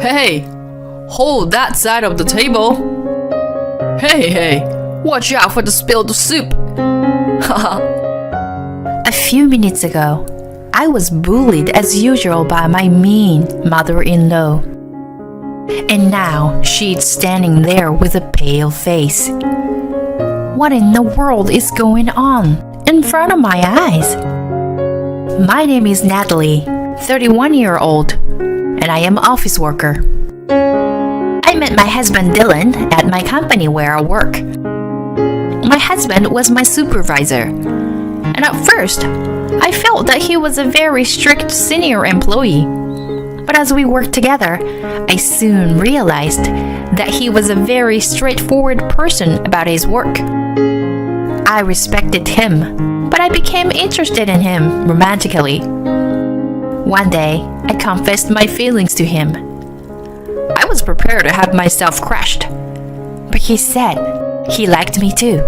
Hey, hold that side of the table. Hey, watch out for the spilled soup. A few minutes ago, I was bullied as usual by my mean mother-in-law. And now she's standing there with a pale face. What in the world is going on in front of my eyes? My name is Natalie, 31-year-old, and I am an office worker. I met my husband Dylan at my company where I work. My husband was my supervisor, and at first, I felt that he was a very strict senior employee. But as we worked together, I soon realized that he was a very straightforward person about his work. I respected him, but I became interested in him romantically. One day, I confessed my feelings to him. I was prepared to have myself crushed, but he said he liked me too.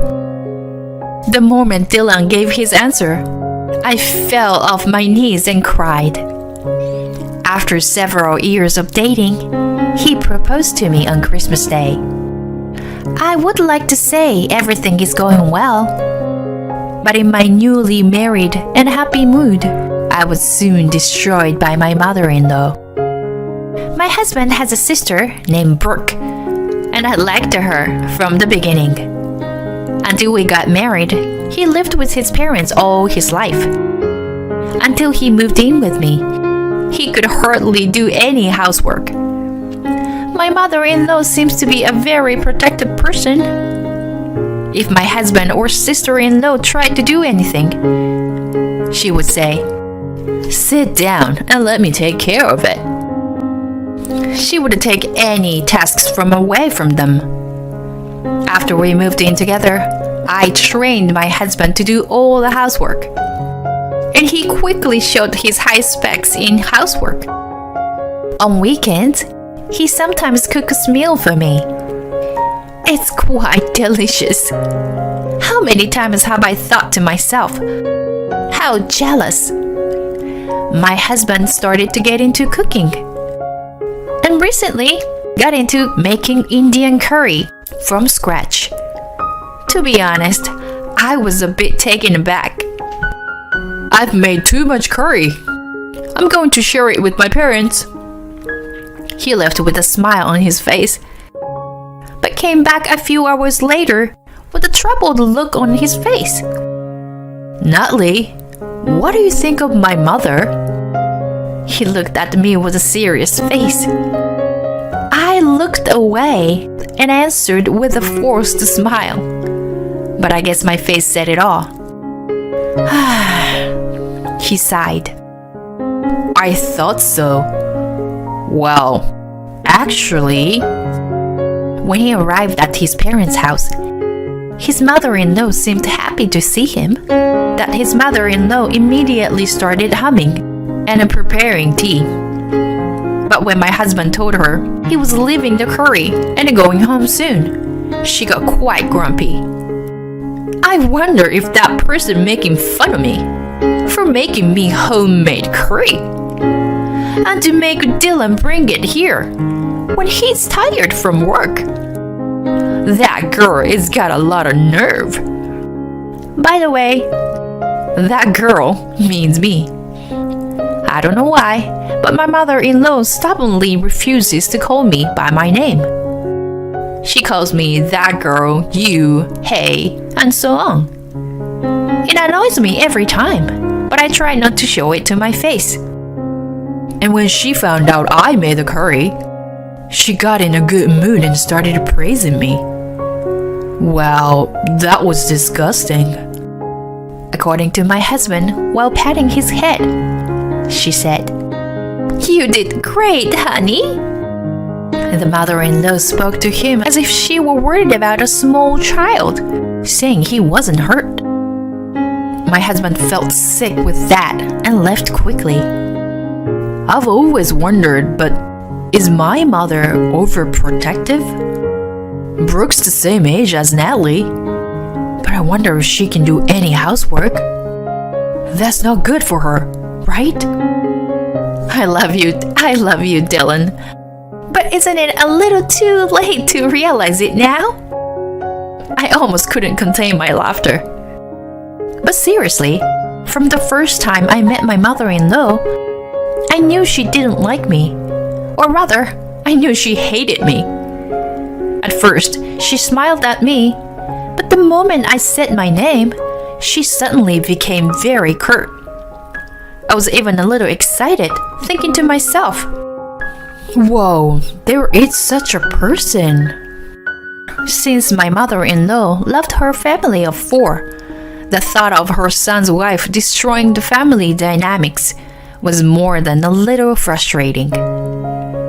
The moment Dylan gave his answer, I fell off my knees and cried. After several years of dating, he proposed to me on Christmas Day. I would like to say everything is going well, but in my newly married and happy mood, I was soon destroyed by my mother-in-law. My husband has a sister named Brooke, and I liked her from the beginning. Until we got married, he lived with his parents all his life. Until he moved in with me, he could hardly do any housework. My mother-in-law seems to be a very protective person. If my husband or sister-in-law tried to do anything, she would say, "Sit down and let me take care of it." She would take any tasks from away from them. After we moved in together, I trained my husband to do all the housework. And he quickly showed his high specs in housework. On weekends, he sometimes cooks a meal for me. It's quite delicious. How many times have I thought to myself, how jealous. My husband started to get into cooking. And recently, got into making Indian curry from scratch. To be honest, I was a bit taken aback. I've made too much curry. I'm going to share it with my parents. He left with a smile on his face, but came back a few hours later with a troubled look on his face. Natalie, what do you think of my mother? He looked at me with a serious face. I looked away and answered with a forced smile, but I guess my face said it all. He sighed. I thought so. Well, actually, when he arrived at his parents' house, his mother-in-law seemed happy to see him, that his mother-in-law immediately started humming and preparing tea. But when my husband told her he was leaving the curry and going home soon, she got quite grumpy. I wonder if that person making fun of me for making me homemade curry, and to make Dylan bring it here when he's tired from work. That girl has got a lot of nerve. By the way, that girl means me. I don't know why, but my mother-in-law stubbornly refuses to call me by my name. She calls me that girl, you, hey, and so on. It annoys me every time, but I try not to show it to my face. And when she found out I made the curry, she got in a good mood and started praising me. Well, that was disgusting. According to my husband, while patting his head, she said, "You did great, honey." The mother-in-law spoke to him as if she were worried about a small child, saying he wasn't hurt. My husband felt sick with that and left quickly. I've always wondered, but is my mother overprotective? Brooke's the same age as Natalie, but I wonder if she can do any housework. That's not good for her, right? I love you, Dylan. But isn't it a little too late to realize it now? I almost couldn't contain my laughter. But seriously, from the first time I met my mother-in-law, I knew she didn't like me. Or rather, I knew she hated me. At first, she smiled at me, but the moment I said my name, she suddenly became very curt. I was even a little excited, thinking to myself, "Whoa, there is such a person." Since my mother-in-law loved her family of 4, the thought of her son's wife destroying the family dynamics was more than a little frustrating.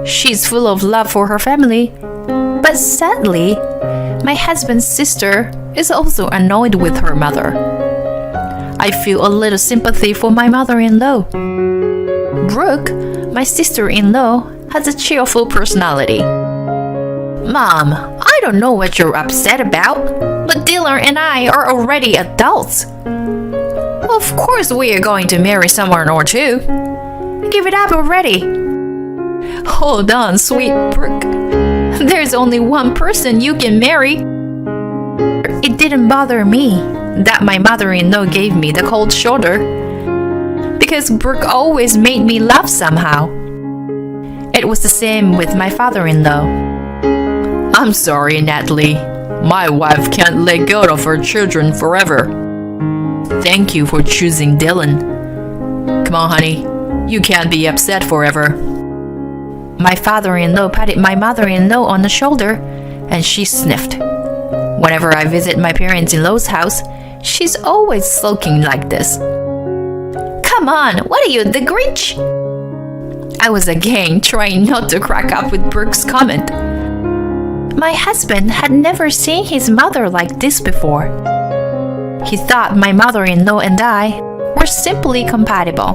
She's full of love for her family, but sadly, my husband's sister is also annoyed with her mother. I feel a little sympathy for my mother-in-law. Brooke, my sister-in-law, has a cheerful personality. "Mom, I don't know what you're upset about, but Dylan and I are already adults. Of course we are going to marry someone or two. Give it up already." "Hold on, sweet Brooke. There's only one person you can marry." It didn't bother me that my mother-in-law gave me the cold shoulder, because Brooke always made me laugh somehow. It was the same with my father-in-law. "I'm sorry, Natalie. My wife can't let go of her children forever. Thank you for choosing Dylan. Come on, honey. You can't be upset forever." My father-in-law patted my mother-in-law on the shoulder, and she sniffed. Whenever I visit my parents-in-law's house, she's always sulking like this. "Come on, what are you, the Grinch?" I was again trying not to crack up with Brooke's comment. My husband had never seen his mother like this before. He thought my mother-in-law and I were simply compatible.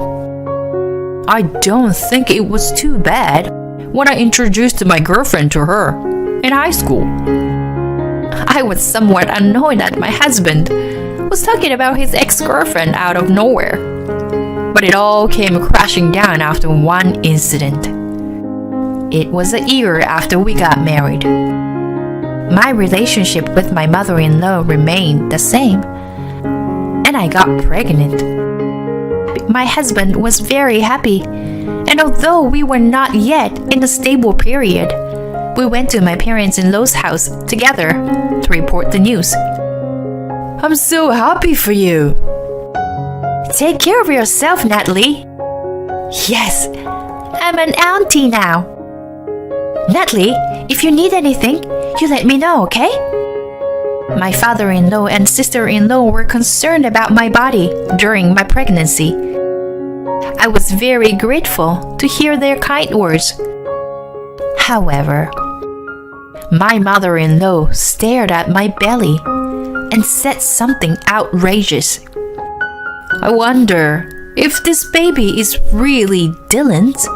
I don't think it was too bad when I introduced my girlfriend to her in high school. I was somewhat annoyed that my husband was talking about his ex-girlfriend out of nowhere. But it all came crashing down after one incident. It was a year after we got married. My relationship with my mother-in-law remained the same, and I got pregnant. My husband was very happy, and although we were not yet in a stable period, we went to my parents-in-law's house together to report the news. "I'm so happy for you." "Take care of yourself, Natalie." "Yes, I'm an auntie now." "Natalie, if you need anything, you let me know, okay?" My father-in-law and sister-in-law were concerned about my body during my pregnancy. I was very grateful to hear their kind words. However, my mother-in-law stared at my belly and said something outrageous. "I wonder if this baby is really Dylan's."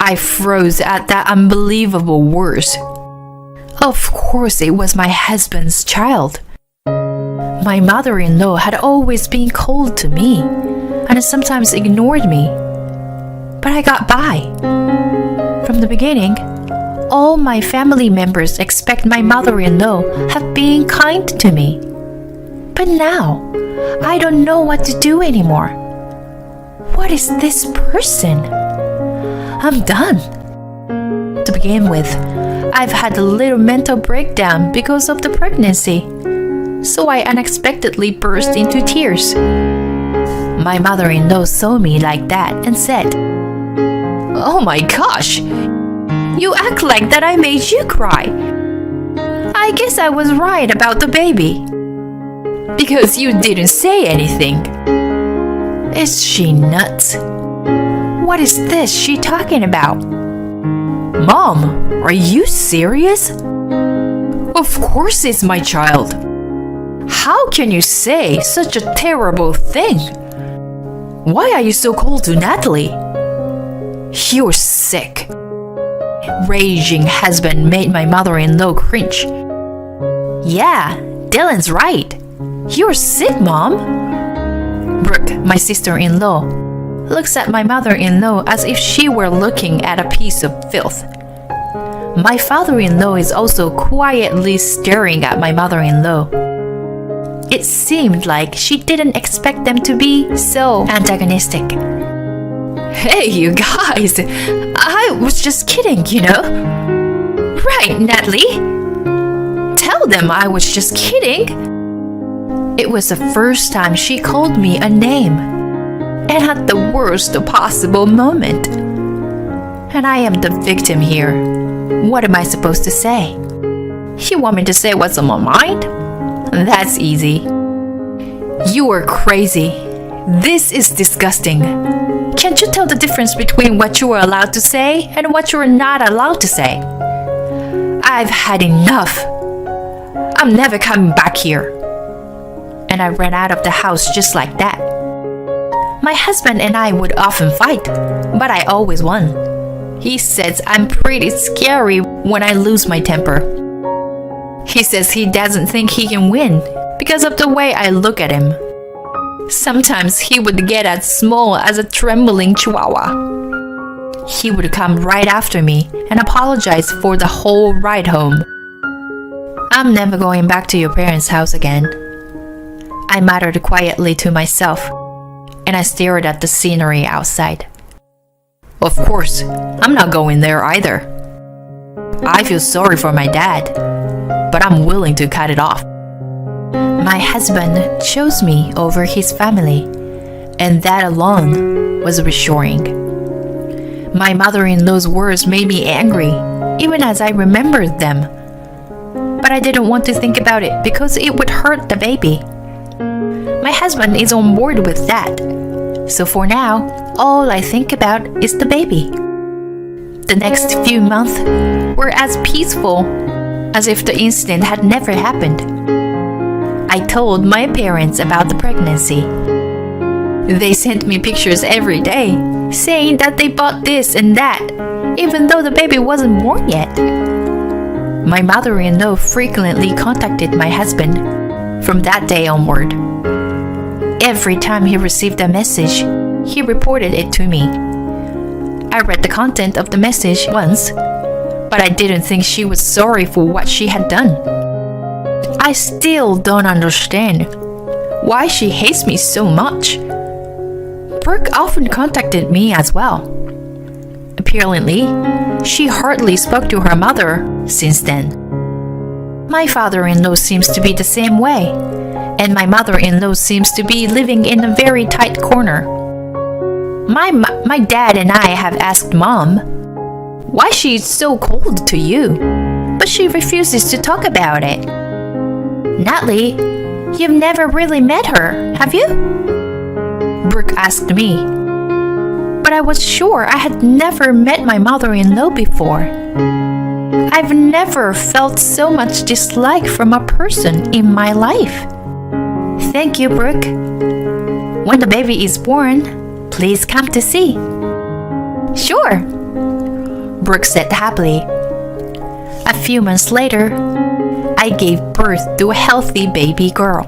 I froze at that unbelievable words. Of course it was my husband's child. My mother-in-law had always been cold to me and sometimes ignored me. But I got by. From the beginning, all my family members expect my mother-in-law have been kind to me. But now, I don't know what to do anymore. What is this person? I'm done. To begin with, I've had a little mental breakdown because of the pregnancy, so I unexpectedly burst into tears. My mother-in-law saw me like that and said, "Oh my gosh, you act like that I made you cry. I guess I was right about the baby, because you didn't say anything." Is she nuts? What is this she talking about? Mom, are you serious? Of course it's my child. How can you say such a terrible thing? Why are you so cold to Natalie? You're sick. Raging husband made my mother-in-law cringe. Yeah, Dylan's right. You're sick, Mom. Brooke, my sister-in-law, looks at my mother-in-law as if she were looking at a piece of filth. My father-in-law is also quietly staring at my mother-in-law. It seemed like she didn't expect them to be so antagonistic. Hey, you guys, I was just kidding, you know? Right, Natalie? Tell them I was just kidding. It was the first time she called me a name, and at the worst possible moment. And I am the victim here. What am I supposed to say? You want me to say what's on my mind? That's easy. You are crazy. This is disgusting. Can't you tell the difference between what you are allowed to say and what you are not allowed to say? I've had enough. I'm never coming back here. And I ran out of the house just like that. My husband and I would often fight, but I always won. He says I'm pretty scary when I lose my temper. He says he doesn't think he can win because of the way I look at him. Sometimes he would get as small as a trembling chihuahua. He would come right after me and apologize for the whole ride home. I'm never going back to your parents' house again, I muttered quietly to myself, and I stared at the scenery outside. Of course, I'm not going there either. I feel sorry for my dad, but I'm willing to cut it off. My husband chose me over his family, and that alone was reassuring. My mother-in-law's words made me angry, even as I remembered them. But I didn't want to think about it because it would hurt the baby. My husband is on board with that, so for now, all I think about is the baby. The next few months were as peaceful as if the incident had never happened. I told my parents about the pregnancy. They sent me pictures every day, saying that they bought this and that, even though the baby wasn't born yet. My mother-in-law frequently contacted my husband from that day onward. Every time he received a message, he reported it to me. I read the content of the message once, but I didn't think she was sorry for what she had done. I still don't understand why she hates me so much. Brooke often contacted me as well. Apparently, she hardly spoke to her mother since then. My father-in-law seems to be the same way, and my mother-in-law seems to be living in a very tight corner. My dad and I have asked Mom why she is so cold to you, but she refuses to talk about it. Natalie, you've never really met her, have you? Brooke asked me. But I was sure I had never met my mother-in-law before. I've never felt so much dislike from a person in my life. Thank you, Brooke. When the baby is born, please come to see. Sure, Brooke said happily. A few months later, I gave birth to a healthy baby girl.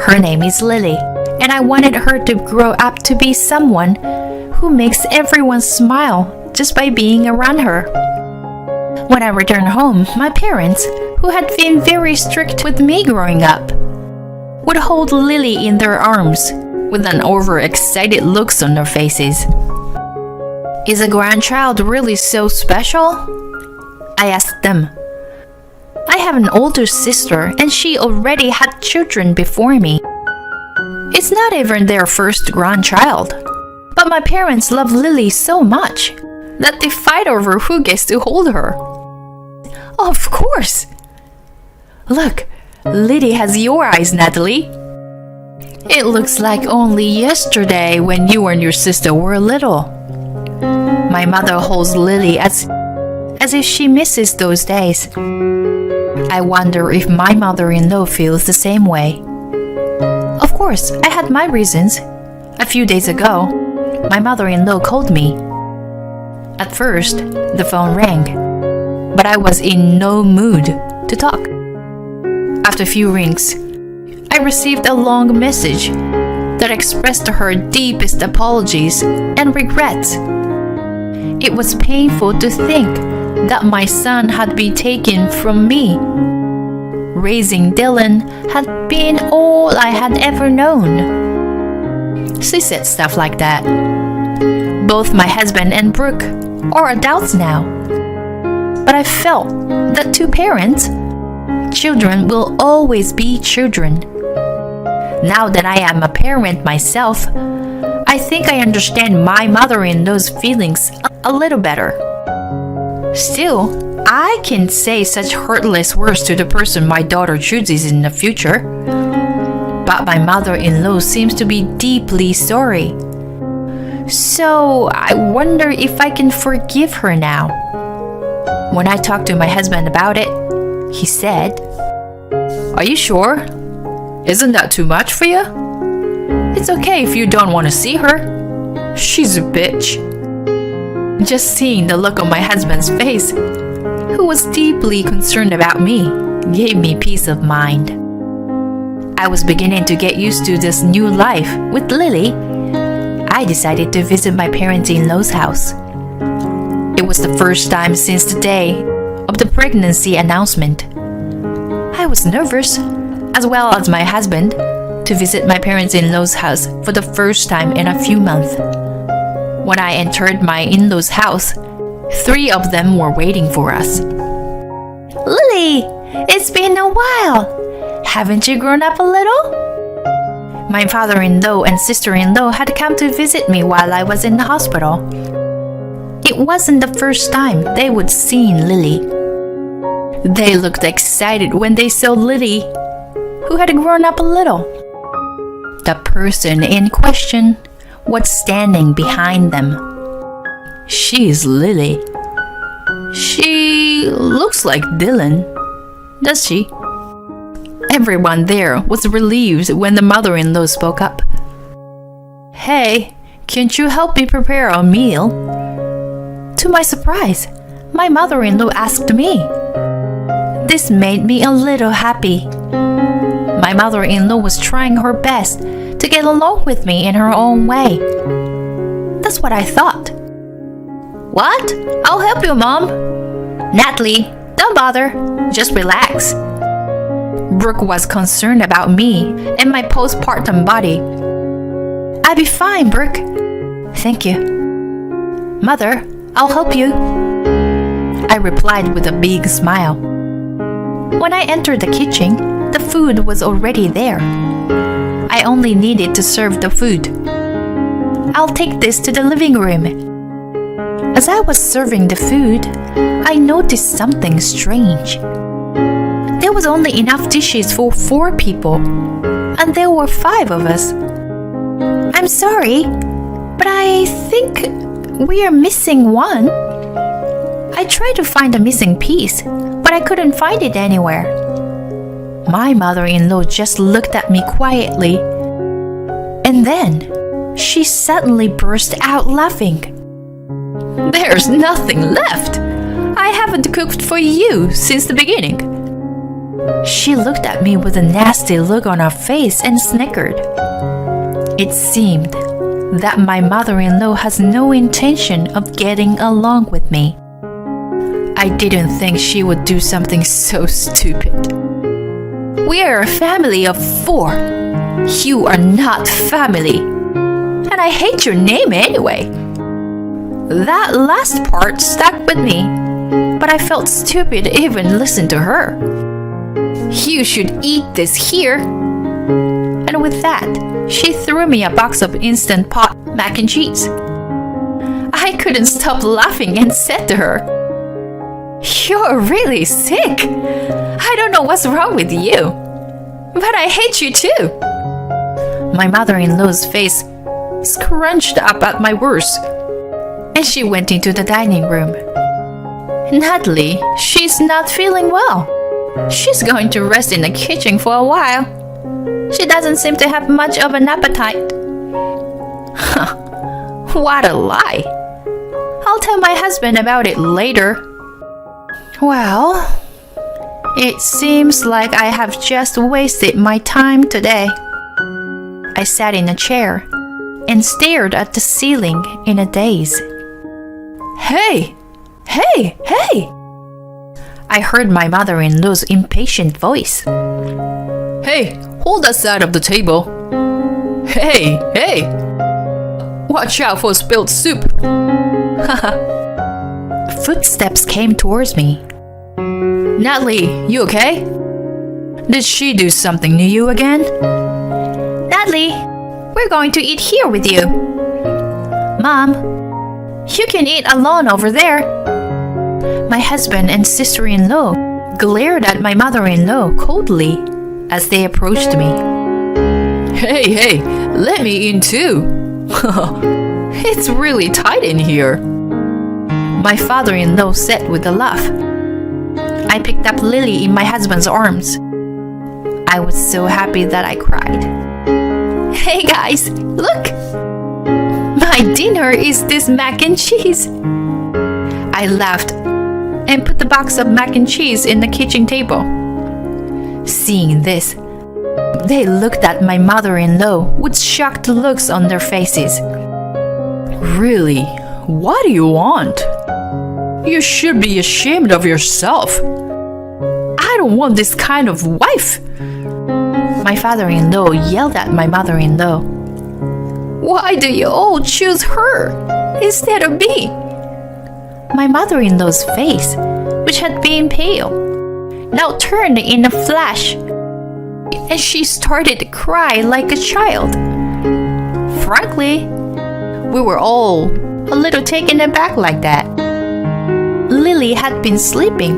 Her name is Lily, and I wanted her to grow up to be someone who makes everyone smile just by being around her. When I returned home, my parents, who had been very strict with me growing up, would hold Lily in their arms with an overexcited looks on their faces. Is a grandchild really so special? I asked them. I have an older sister and she already had children before me. It's not even their first grandchild. But my parents love Lily so much that they fight over who gets to hold her. Of course! Look, Lily has your eyes, Natalie. It looks like only yesterday when you and your sister were little. My mother holds Lily as if she misses those days. I wonder if my mother-in-law feels the same way. Of course, I had my reasons. A few days ago, my mother-in-law called me. At first, the phone rang, but I was in no mood to talk. After a few rings, I received a long message that expressed her deepest apologies and regrets. It was painful to think that my son had been taken from me. Raising Dylan had been all I had ever known. She said stuff like that. Both my husband and Brooke are adults now. But I felt that to parents, children will always be children. Now that I am a parent myself, I think I understand my mother-in-law's feelings a little better. Still, I can say such heartless words to the person my daughter chooses in the future. But my mother-in-law seems to be deeply sorry. So I wonder if I can forgive her now. When I talked to my husband about it, he said, "Are you sure? Isn't that too much for you? It's okay if you don't want to see her. She's a bitch." Just seeing the look on my husband's face, who was deeply concerned about me, gave me peace of mind. I was beginning to get used to this new life with Lily. I decided to visit my parents-in-law's house. It was the first time since the day of the pregnancy announcement. I was nervous, as well as my husband, to visit my parents-in-law's house for the first time in a few months. When I entered my in-laws' house, 3 of them were waiting for us. "Lily, it's been a while. Haven't you grown up a little?" My father-in-law and sister-in-law had come to visit me while I was in the hospital. It wasn't the first time they would see Lily. They looked excited when they saw Lily, who had grown up a little. The person in question was standing behind them. She's Lily. She looks like Dylan, does she? Everyone there was relieved when the mother-in-law spoke up. "Hey, can't you help me prepare a meal?" To my surprise, my mother-in-law asked me. This made me a little happy. My mother-in-law was trying her best to get along with me in her own way. That's what I thought. "What? I'll help you, Mom." "Natalie, don't bother. Just relax." Brooke was concerned about me and my postpartum body. "I'll be fine, Brooke." "Thank you." "Mother, I'll help you," I replied with a big smile. When I entered the kitchen, the food was already there. I only needed to serve the food. "I'll take this to the living room." As I was serving the food, I noticed something strange. There was only enough dishes for 4 people, and there were 5 of us. "I'm sorry, but I think we are missing one." I tried to find the missing piece, but I couldn't find it anywhere. My mother-in-law just looked at me quietly, and then she suddenly burst out laughing. "There's nothing left. I haven't cooked for you since the beginning." She looked at me with a nasty look on her face and snickered. It seemed that my mother-in-law has no intention of getting along with me. I didn't think she would do something so stupid. "We are a family of 4. You are not family. And I hate your name anyway." That last part stuck with me, but I felt stupid even listening to her. "You should eat this here." And with that, she threw me a box of Instant Pot mac and cheese. I couldn't stop laughing and said to her, "You're really sick. I don't know what's wrong with you, but I hate you too." My mother-in-law's face scrunched up at my words, and she went into the dining room. "Natalie, she's not feeling well. She's going to rest in the kitchen for a while. She doesn't seem to have much of an appetite." Huh, what a lie. I'll tell my husband about it later. Well, it seems like I have just wasted my time today. I sat in a chair and stared at the ceiling in a daze. Hey! I heard my mother-in-law's impatient voice. Hey, hold that side of the table. Hey, hey! Watch out for spilled soup. Footsteps came towards me. Natalie, you okay? Did she do something to you again? Natalie, we're going to eat here with you. Mom, you can eat alone over there. My husband and sister-in-law glared at my mother-in-law coldly as they approached me. Hey, hey, let me in too. It's really tight in here. My father-in-law said with a laugh. I picked up Lily in my husband's arms. I was so happy that I cried. Hey guys, look! My dinner is this mac and cheese. I laughed and put the box of mac and cheese in the kitchen table. Seeing this, they looked at my mother-in-law with shocked looks on their faces. Really? What do you want? You should be ashamed of yourself. I don't want this kind of wife. My father-in-law yelled at my mother-in-law. Why do you all choose her instead of me? My mother-in-law's face, which had been pale, now turned in a flash, and she started to cry like a child. Frankly, we were all a little taken aback like that. Lily had been sleeping,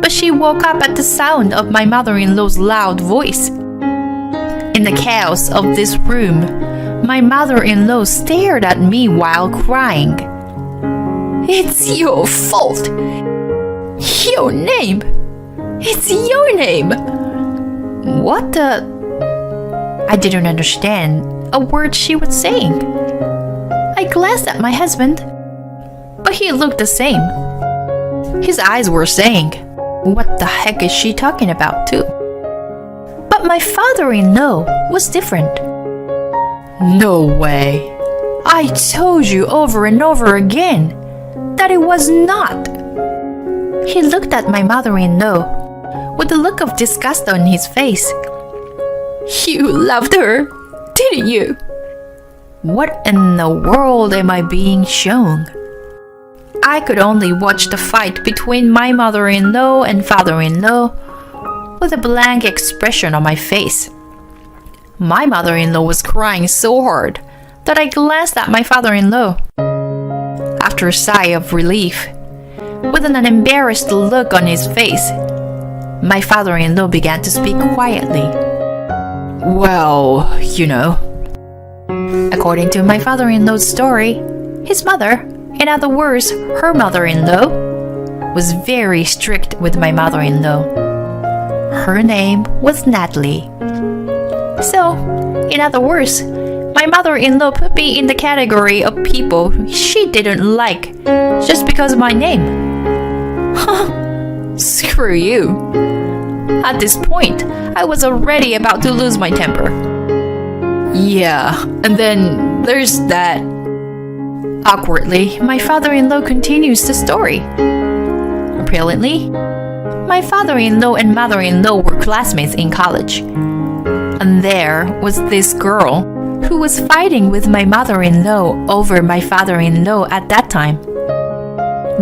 but she woke up at the sound of my mother-in-law's loud voice. In the chaos of this room, my mother-in-law stared at me while crying. It's your fault. Your name. It's your name. What the? I didn't understand a word she was saying. I glanced at my husband, but he looked the same. His eyes were saying, what the heck is she talking about too? But my father-in-law was different. No way. I told you over and over again that it was not. He looked at my mother-in-law with a look of disgust on his face. You loved her, didn't you? What in the world am I being shown? I could only watch the fight between my mother-in-law and father-in-law with a blank expression on my face. My mother-in-law was crying so hard that I glanced at my father-in-law. After a sigh of relief, with an embarrassed look on his face, my father-in-law began to speak quietly. Well, you know. According to my father-in-law's story, his mother, in other words, her mother-in-law, was very strict with my mother-in-law. Her name was Natalie. So, in other words, my mother-in-law put me in the category of people she didn't like just because of my name. Screw you. At this point, I was already about to lose my temper. Yeah, and then there's that. Awkwardly, my father-in-law continues the story. Apparently, my father-in-law and mother-in-law were classmates in college. And there was this girl who was fighting with my mother-in-law over my father-in-law at that time.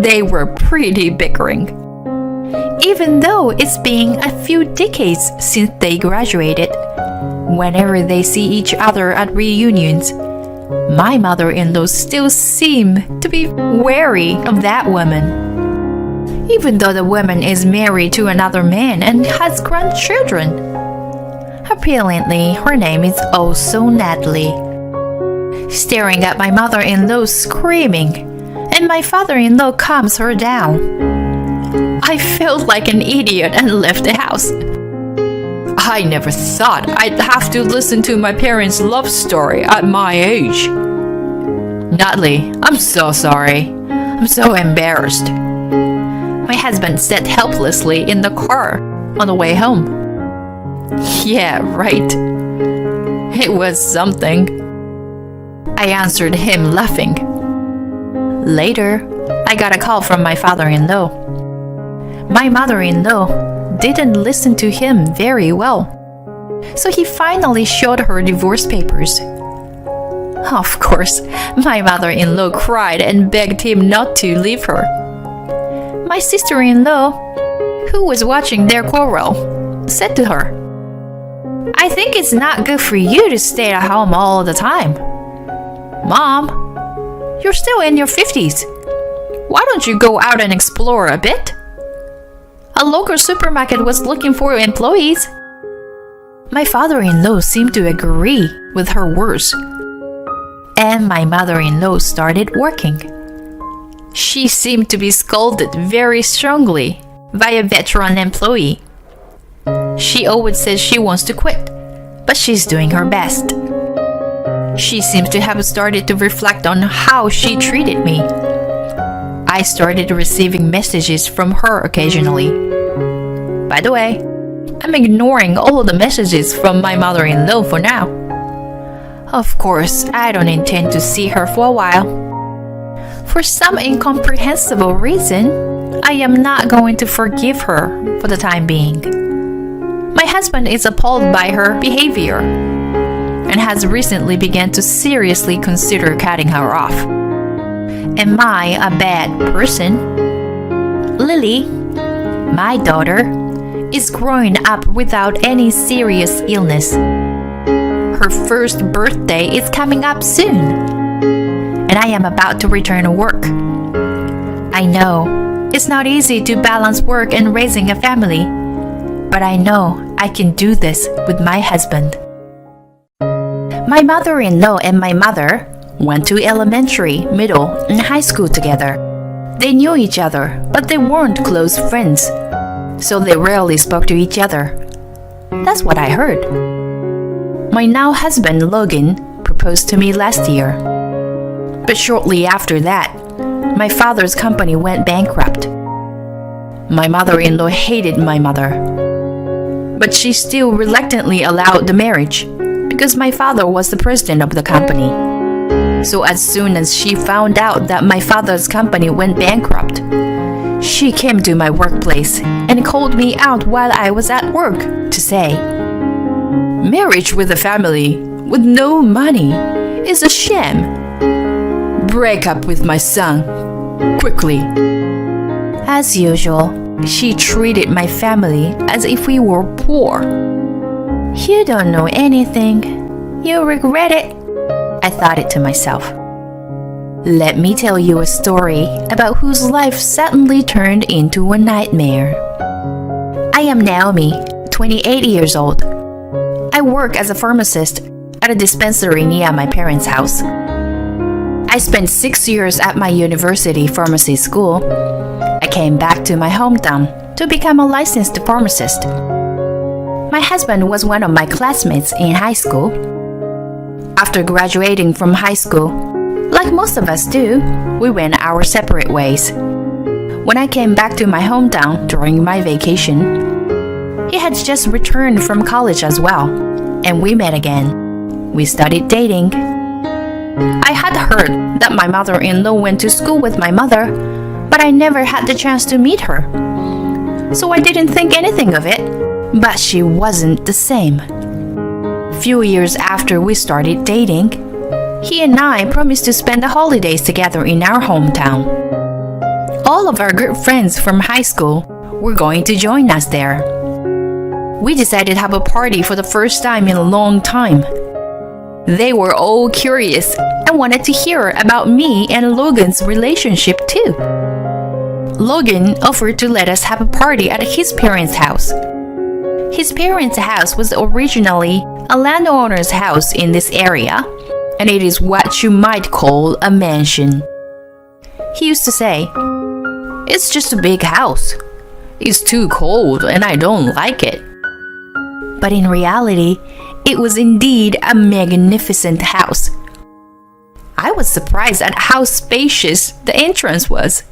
They were pretty bickering. Even though it's been a few decades since they graduated, whenever they see each other at reunions, my mother-in-law still seem to be wary of that woman, even though the woman is married to another man and has grandchildren. Apparently, her name is also Natalie. Staring at my mother-in-law screaming, and my father-in-law calms her down. I felt like an idiot and left the house. I never thought I'd have to listen to my parents' love story at my age. Natalie, I'm so sorry. I'm so embarrassed. My husband said helplessly in the car on the way home. Yeah, right. It was something. I answered him laughing. Later, I got a call from my father-in-law. My mother-in-law didn't listen to him very well, so he finally showed her divorce papers. Of course, my mother-in-law cried and begged him not to leave her. My sister-in-law, who was watching their quarrel, said to her, "I think it's not good for you to stay at home all the time. Mom, you're still in your 50s. Why don't you go out and explore a bit?" A local supermarket was looking for employees. My father-in-law seemed to agree with her words, and my mother-in-law started working. She seemed to be scolded very strongly by a veteran employee. She always says she wants to quit, but she's doing her best. She seems to have started to reflect on how she treated me. I started receiving messages from her occasionally. By the way, I'm ignoring all the messages from my mother-in-law for now. Of course, I don't intend to see her for a while. For some incomprehensible reason, I am not going to forgive her for the time being. My husband is appalled by her behavior and has recently begun to seriously consider cutting her off. Am I a bad person? Lily, my daughter, is growing up without any serious illness. Her first birthday is coming up soon, and I am about to return to work. I know it's not easy to balance work and raising a family, but I know I can do this with my husband. My mother-in-law and my mother went to elementary, middle, and high school together. They knew each other, but they weren't close friends, so they rarely spoke to each other. That's what I heard. My now husband, Logan, proposed to me last year. But shortly after that, my father's company went bankrupt. My mother-in-law hated my mother, but she still reluctantly allowed the marriage because my father was the president of the company. So as soon as she found out that my father's company went bankrupt, she came to my workplace and called me out while I was at work to say, "Marriage with a family with no money is a shame. Break up with my son, quickly." As usual, she treated my family as if we were poor. "You don't know anything. You'll regret it," I thought it to myself. Let me tell you a story about whose life suddenly turned into a nightmare. I am Naomi, 28 years old. I work as a pharmacist at a dispensary near my parents' house. I spent 6 years at my university pharmacy school. I came back to my hometown to become a licensed pharmacist. My husband was one of my classmates in high school. After graduating from high school, like most of us do, we went our separate ways. When I came back to my hometown during my vacation, he had just returned from college as well, and we met again. We started dating. I had heard that my mother-in-law went to school with my mother, but I never had the chance to meet her. So I didn't think anything of it, but she wasn't the same. Few years after we started dating, he and I promised to spend the holidays together in our hometown. All of our good friends from high school were going to join us there. We decided to have a party for the first time in a long time. They were all curious and wanted to hear about me and Logan's relationship too. Logan offered to let us have a party at his parents' house. His parents' house was originally a landowner's house in this area, and it is what you might call a mansion. He used to say, "It's just a big house. It's too cold and I don't like it." But in reality, it was indeed a magnificent house. I was surprised at how spacious the entrance was.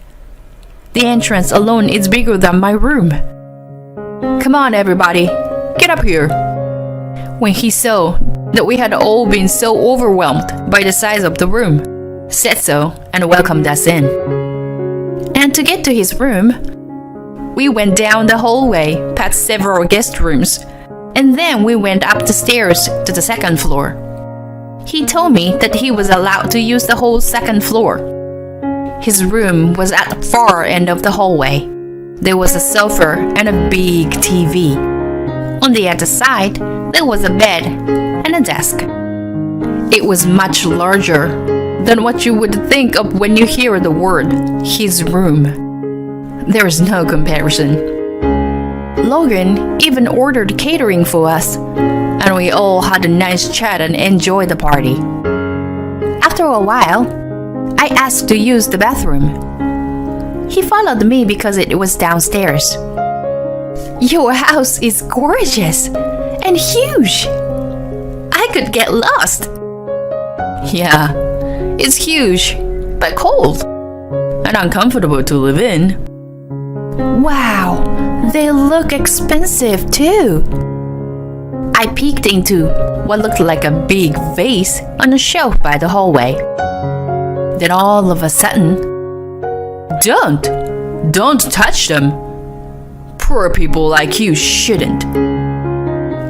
The entrance alone is bigger than my room. "Come on, everybody, get up here." When he saw that we had all been so overwhelmed by the size of the room, said so and welcomed us in. And to get to his room, We went down the hallway, past several guest rooms, and then we went up the stairs to the second floor. He told me that he was allowed to use the whole second floor. His room was at the far end of the hallway. There was a sofa and a big TV. On the other side, there was a bed and a desk. It was much larger than what you would think of when you hear the word his room. There is no comparison. Logan even ordered catering for us, and we all had a nice chat and enjoyed the party. After a while, I asked to use the bathroom. He followed me because it was downstairs. Your house is gorgeous and huge. I could get lost. Yeah, it's huge, but cold and uncomfortable to live in. Wow, they look expensive too. I peeked into what looked like a big vase on a shelf by the hallway. Then all of a sudden, Don't touch them. Poor people like you shouldn't.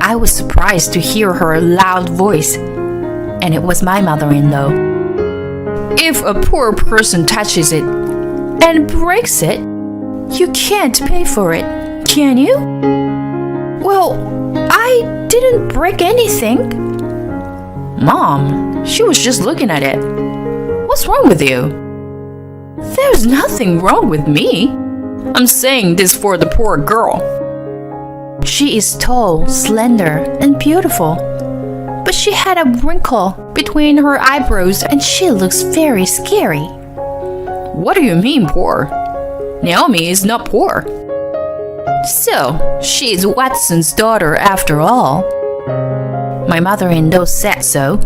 I was surprised to hear her loud voice, and it was my mother-in-law. If a poor person touches it and breaks it, you can't pay for it, can you? Well, I didn't break anything. Mom, she was just looking at it. What's wrong with you? There's nothing wrong with me. I'm saying this for the poor girl. She is tall, slender, and beautiful, but she had a wrinkle between her eyebrows and she looks very scary. What do you mean poor? Naomi is not poor. So, she is Watson's daughter after all. My mother-in-law said so,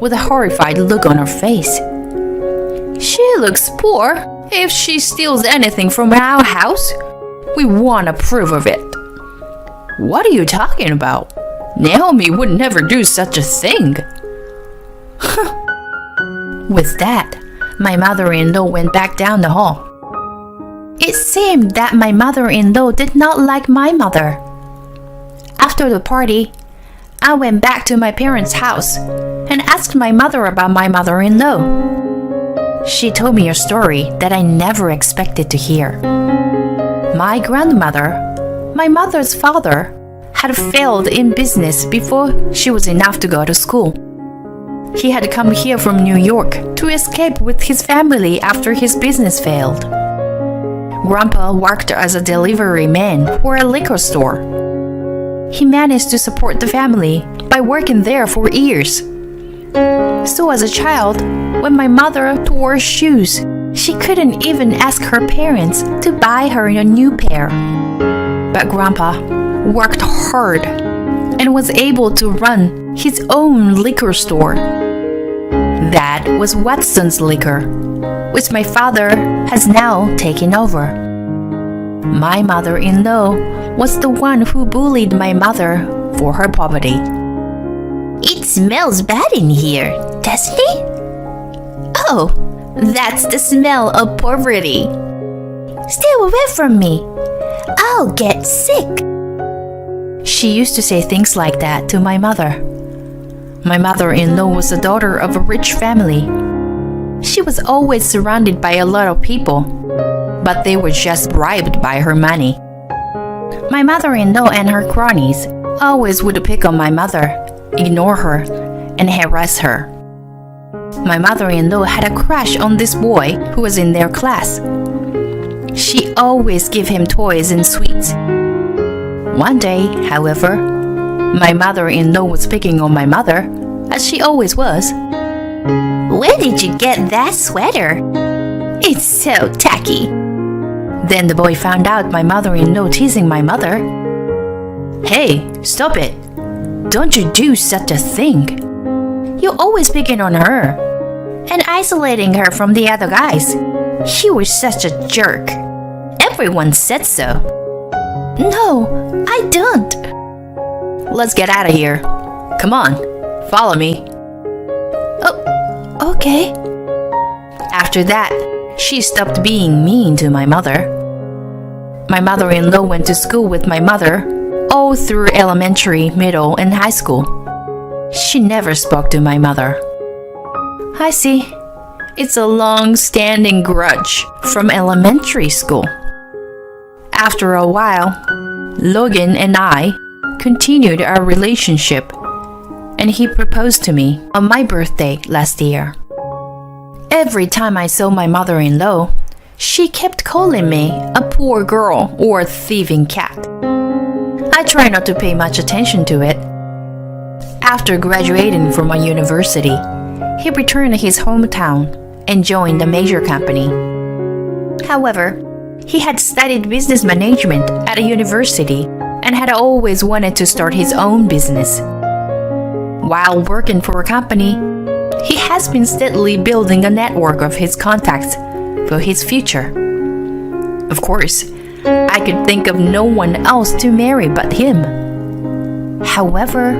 with a horrified look on her face. She looks poor. If she steals anything from our house, we won't approve of it. What are you talking about? Naomi would never do such a thing. With that, my mother-in-law went back down the hall. It seemed that my mother-in-law did not like my mother. After the party, I went back to my parents' house and asked my mother about my mother-in-law. She told me a story that I never expected to hear. My grandmother, my mother's father, had failed in business before she was enough to go to school. He had come here from New York to escape with his family after his business failed. Grandpa worked as a delivery man for a liquor store. He managed to support the family by working there for years. So as a child, when my mother tore shoes, she couldn't even ask her parents to buy her a new pair. But Grandpa worked hard and was able to run his own liquor store. That was Watson's Liquor, which my father has now taken over. My mother-in-law was the one who bullied my mother for her poverty. It smells bad in here, doesn't it? Oh, that's the smell of poverty. Stay away from me. I'll get sick. She used to say things like that to my mother. My mother-in-law was the daughter of a rich family. She was always surrounded by a lot of people, but they were just bribed by her money. My mother-in-law and her cronies always would pick on my mother, ignore her, and harass her. My mother-in-law had a crush on this boy who was in their class. She always gave him toys and sweets. One day, however, my mother-in-law was picking on my mother, as she always was. Where did you get that sweater? It's so tacky. Then the boy found out my mother-in-law teasing my mother. Hey, stop it. Don't you do such a thing. You're always picking on her and isolating her from the other guys. She was such a jerk. Everyone said so. No, I don't. Let's get out of here. Come on, follow me. Oh, okay. After that, she stopped being mean to my mother. My mother-in-law went to school with my mother all through elementary, middle, and high school. She never spoke to my mother. I see. It's a long-standing grudge from elementary school. After a while, Logan and I continued our relationship, and he proposed to me on my birthday last year. Every time I saw my mother-in-law, she kept calling me a poor girl or a thieving cat. I try not to pay much attention to it. After graduating from a university, he returned to his hometown and joined a major company. However, he had studied business management at a university and had always wanted to start his own business. While working for a company, he has been steadily building a network of his contacts for his future. Of course, I could think of no one else to marry but him. However,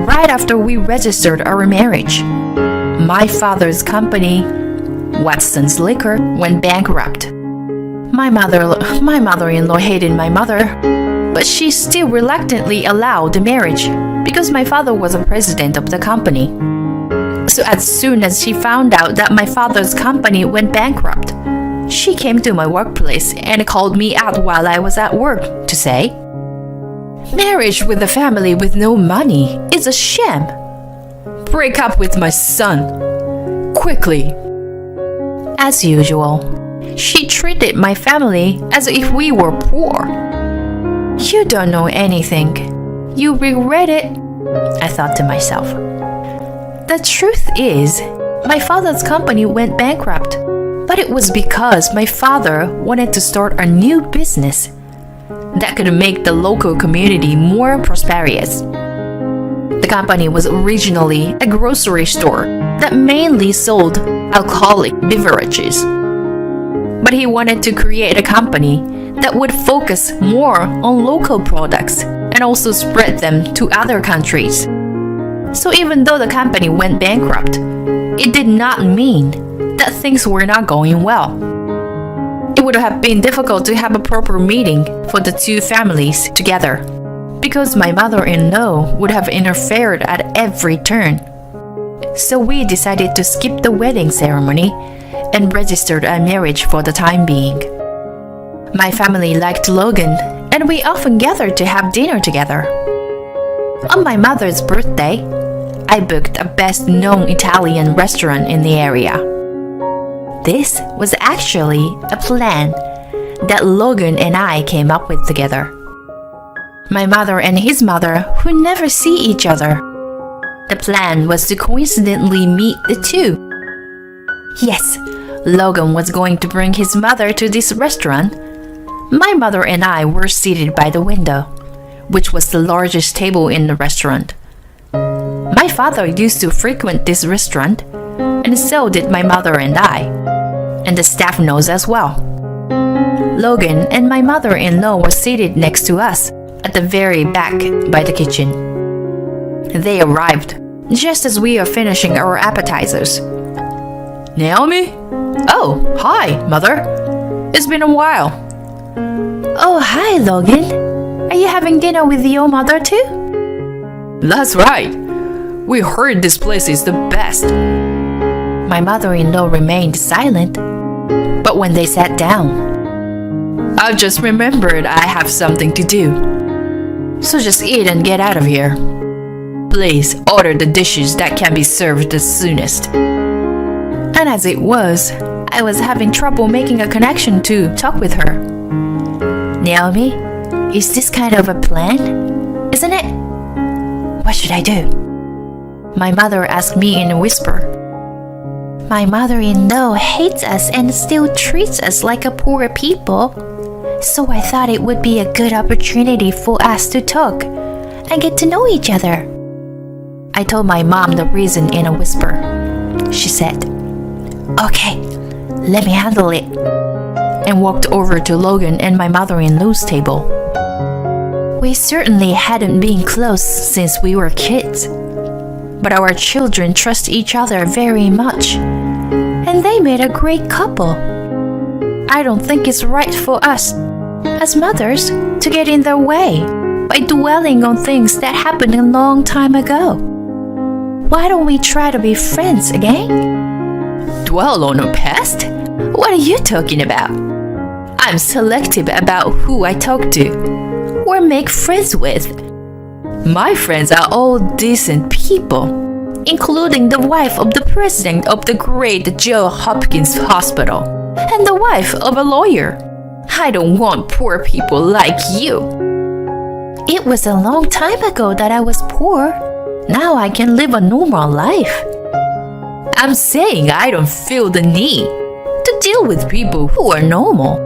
right after we registered our marriage, my father's company, Watson's Liquor, went bankrupt. My mother-in-law hated my mother, but she still reluctantly allowed the marriage because my father was the president of the company. So as soon as she found out that my father's company went bankrupt, she came to my workplace and called me out while I was at work to say, "Marriage with a family with no money is a sham. Break up with my son. Quickly." As usual, she treated my family as if we were poor. "You don't know anything. You regret it," I thought to myself. The truth is, my father's company went bankrupt, but it was because my father wanted to start a new business that could make the local community more prosperous. The company was originally a grocery store that mainly sold alcoholic beverages. But he wanted to create a company that would focus more on local products and also spread them to other countries. So even though the company went bankrupt, it did not mean that things were not going well. It would have been difficult to have a proper meeting for the two families together, because my mother-in-law would have interfered at every turn. So we decided to skip the wedding ceremony and registered our marriage for the time being. My family liked Logan, and we often gathered to have dinner together. On my mother's birthday, I booked a best-known Italian restaurant in the area. This was actually a plan that Logan and I came up with together. My mother and his mother would never see each other. The plan was to coincidentally meet the two. Yes, Logan was going to bring his mother to this restaurant. My mother and I were seated by the window, which was the largest table in the restaurant. My father used to frequent this restaurant, and so did my mother and I, and the staff knows as well. Logan and my mother-in-law were seated next to us at the very back by the kitchen. They arrived just as we are finishing our appetizers. "Naomi? Oh, hi, Mother. It's been a while." "Oh, hi, Logan. Are you having dinner with your mother too?" "That's right. We heard this place is the best." My mother-in-law remained silent, but when they sat down, "I've just remembered I have something to do. So just eat and get out of here. Please order the dishes that can be served the soonest." And as it was, I was having trouble making a connection to talk with her. "Naomi, is this kind of a plan? Isn't it? What should I do?" My mother asked me in a whisper. "My mother-in-law hates us and still treats us like a poor people. So I thought it would be a good opportunity for us to talk and get to know each other." I told my mom the reason in a whisper. She said, "Okay, let me handle it," and walked over to Logan and my mother-in-law's table. We certainly hadn't been close since we were kids, but our children trust each other very much, and they made a great couple. I don't think it's right for us as mothers, to get in their way by dwelling on things that happened a long time ago. Why don't we try to be friends again? Dwell on the past? What are you talking about? I'm selective about who I talk to or make friends with. My friends are all decent people, including the wife of the president of the great Johns Hopkins Hospital and the wife of a lawyer. I don't want poor people like you. It was a long time ago that I was poor. Now I can live a normal life. I'm saying I don't feel the need to deal with people who are normal.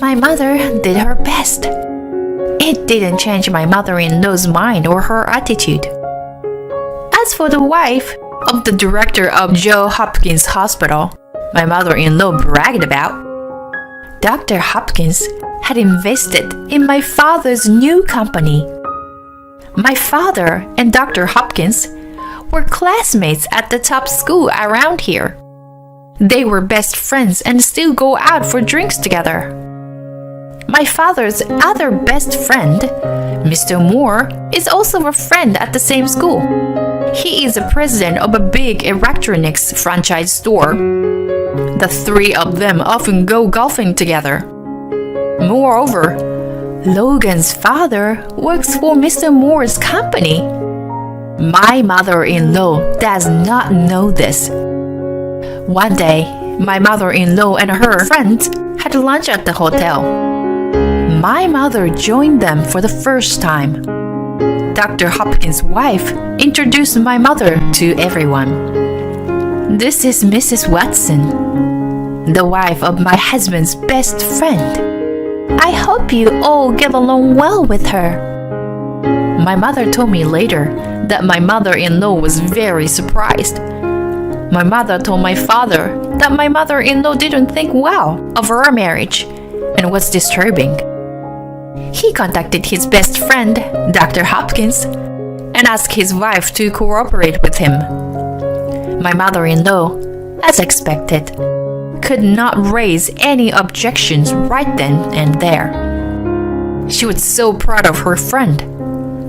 My mother did her best. It didn't change my mother-in-law's mind or her attitude. As for the wife Of the director of Johns Hopkins Hospital, my mother-in-law bragged about, Dr. Hopkins had invested in my father's new company. My father and Dr. Hopkins were classmates at the top school around here. They were best friends and still go out for drinks together. My father's other best friend, Mr. Moore, is also a friend at the same school. He is the president of a big electronics franchise store. The three of them often go golfing together. Moreover, Logan's father works for Mr. Moore's company. My mother-in-law does not know this. One day, my mother-in-law and her friends had lunch at the hotel. My mother joined them for the first time. Dr. Hopkins' wife introduced my mother to everyone. This is Mrs. Watson, the wife of my husband's best friend. I hope you all get along well with her. My mother told me later that my mother-in-law was very surprised. My mother told my father that my mother-in-law didn't think well of our marriage and was disturbing. He contacted his best friend, Dr. Hopkins, and asked his wife to cooperate with him. My mother-in-law, as expected, could not raise any objections right then and there. She was so proud of her friend,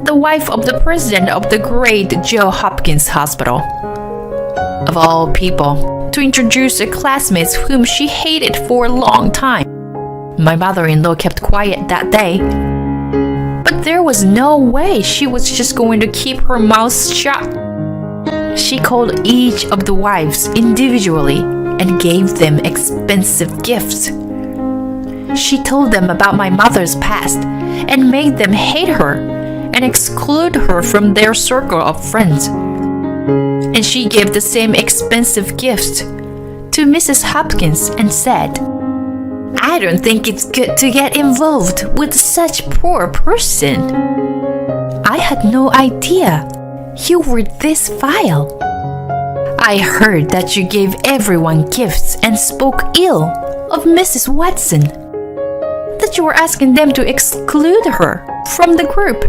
the wife of the president of the great Johns Hopkins Hospital. Of all people, to introduce a classmate whom she hated for a long time. My mother-in-law kept quiet that day. But there was no way she was just going to keep her mouth shut. She called each of the wives individually and gave them expensive gifts. She told them about my mother's past and made them hate her and exclude her from their circle of friends. And she gave the same expensive gifts to Mrs. Hopkins and said, I don't think it's good to get involved with such a poor person. I had no idea you were this vile. I heard that you gave everyone gifts and spoke ill of Mrs. Watson. That you were asking them to exclude her from the group.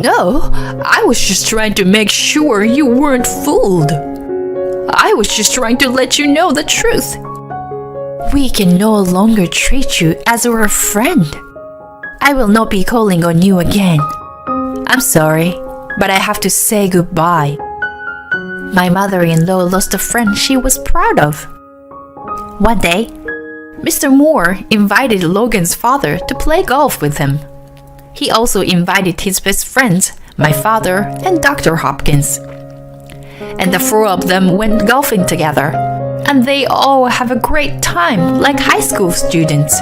No, I was just trying to make sure you weren't fooled. I was just trying to let you know the truth. We can no longer treat you as our friend. I will not be calling on you again. I'm sorry, but I have to say goodbye. My mother-in-law lost a friend she was proud of. One day, Mr. Moore invited Logan's father to play golf with him. He also invited his best friends, my father and Dr. Hopkins. And the four of them went golfing together. And they all have a great time like high school students.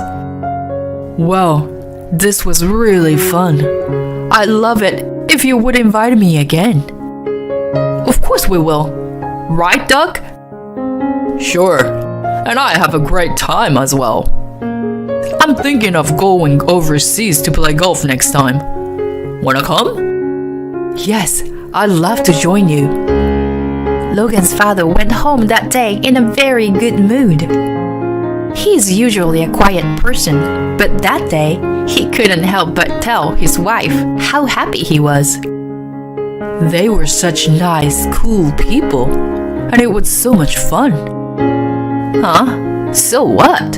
Wow, this was really fun. I'd love it if you would invite me again. Of course we will. Right, Doug? Sure, and I have a great time as well. I'm thinking of going overseas to play golf next time. Wanna come? Yes, I'd love to join you. Logan's father went home that day in a very good mood. He is usually a quiet person, but that day he couldn't help but tell his wife how happy he was. They were such nice, cool people, and it was so much fun. Huh? So what?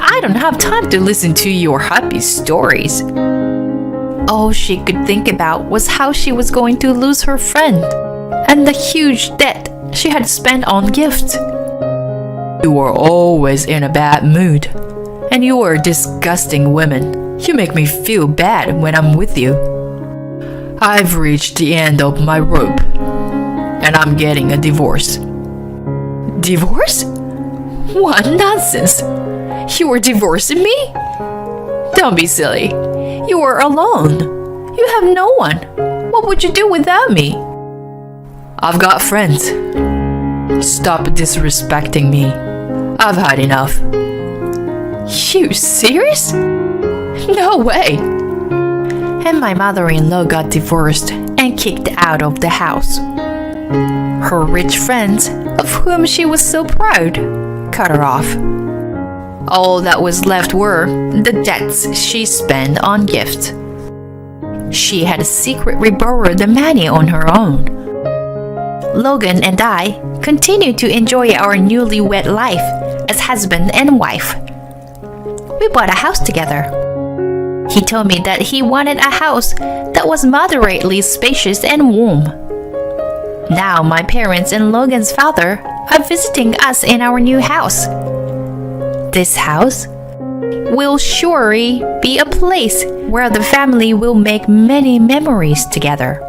I don't have time to listen to your happy stories. All she could think about was how she was going to lose her friend and the huge debt she had spent on gifts. You are always in a bad mood, and you are a disgusting woman. You make me feel bad when I'm with you. I've reached the end of my rope, and I'm getting a divorce. Divorce? What nonsense! You are divorcing me? Don't be silly. You are alone. You have no one. What would you do without me? I've got friends. Stop disrespecting me. I've had enough. You serious? No way. And my mother-in-law got divorced and kicked out of the house. Her rich friends, of whom she was so proud, cut her off. All that was left were the debts she spent on gifts. She had secretly borrowed the money on her own. Logan and I continued to enjoy our newlywed life as husband and wife. We bought a house together. He told me that he wanted a house that was moderately spacious and warm. Now my parents and Logan's father are visiting us in our new house. This house will surely be a place where the family will make many memories together.